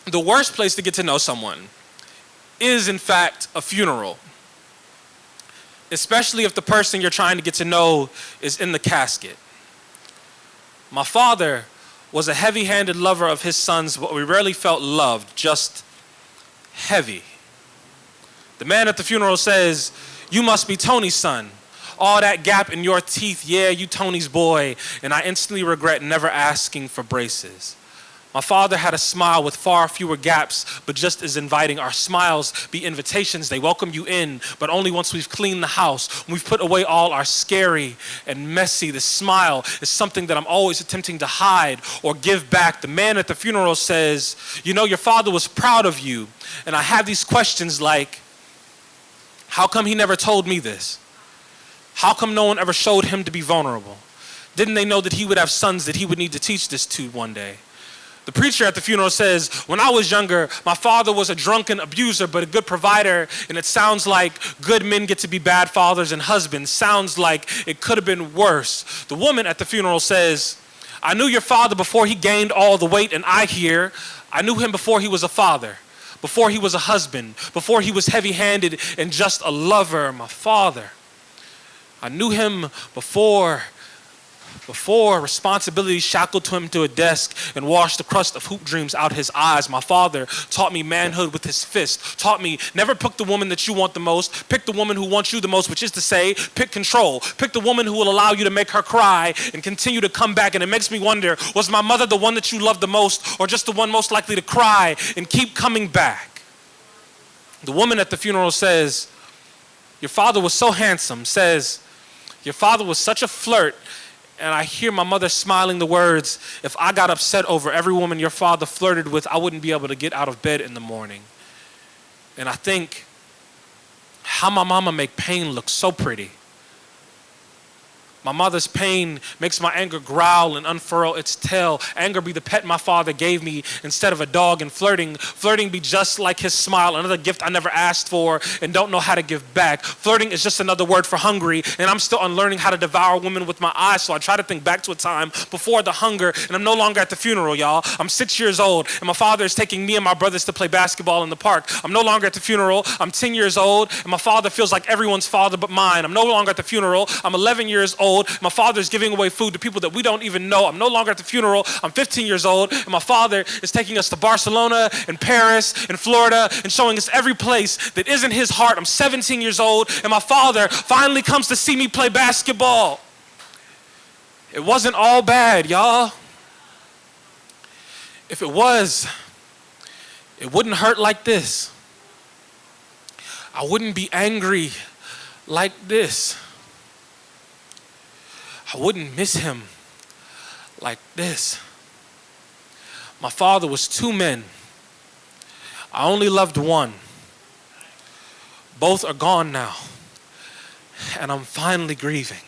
the worst place to get to know someone is, in fact, a funeral, especially if the person you're trying to get to know is in the casket. My father was a heavy-handed lover of his sons, but we rarely felt loved, just heavy. The man at the funeral says, "You must be Tony's son. All that gap in your teeth, yeah, you Tony's boy." And I instantly regret never asking for braces. My father had a smile with far fewer gaps, but just as inviting. Our smiles be invitations. They welcome you in, but only once we've cleaned the house, when we've put away all our scary and messy. The smile is something that I'm always attempting to hide or give back. The man at the funeral says, "You know, your father was proud of you." And I have these questions like, how come he never told me this? How come no one ever showed him to be vulnerable? Didn't they know that he would have sons that he would need to teach this to one day? The preacher at the funeral says, "When I was younger, my father was a drunken abuser, but a good provider, and it sounds like good men get to be bad fathers and husbands. Sounds like it could have been worse." The woman at the funeral says, "I knew your father before he gained all the weight, and I knew him before he was a father, before he was a husband, before he was heavy-handed and just a lover. My father, I knew him before responsibility shackled him to a desk and washed the crust of hoop dreams out his eyes. My father taught me manhood with his fist, taught me never pick the woman that you want the most, pick the woman who wants you the most, which is to say, pick control. Pick the woman who will allow you to make her cry and continue to come back." And it makes me wonder, was my mother the one that you loved the most, or just the one most likely to cry and keep coming back? The woman at the funeral says, "Your father was so handsome," says, "Your father was such a flirt." And I hear my mother smiling the words, "If I got upset over every woman your father flirted with, I wouldn't be able to get out of bed in the morning." And I think, how my mama make pain look so pretty. My mother's pain makes my anger growl and unfurl its tail. Anger be the pet my father gave me instead of a dog, and flirting be just like his smile, another gift I never asked for and don't know how to give back. Flirting is just another word for hungry, and I'm still unlearning how to devour women with my eyes, so I try to think back to a time before the hunger, and I'm no longer at the funeral, y'all. I'm 6 years old, and my father is taking me and my brothers to play basketball in the park. I'm no longer at the funeral. I'm 10 years old, and my father feels like everyone's father but mine. I'm no longer at the funeral. I'm 11 years old. My father is giving away food to people that we don't even know. I'm no longer at the funeral. I'm 15 years old, and my father is taking us to Barcelona and Paris and Florida and showing us every place that isn't his heart. I'm 17 years old, and my father finally comes to see me play basketball. It wasn't all bad, y'all. If it was, it wouldn't hurt like this. I wouldn't be angry like this. I wouldn't miss him like this. My father was two men. I only loved one. Both are gone now, and I'm finally grieving.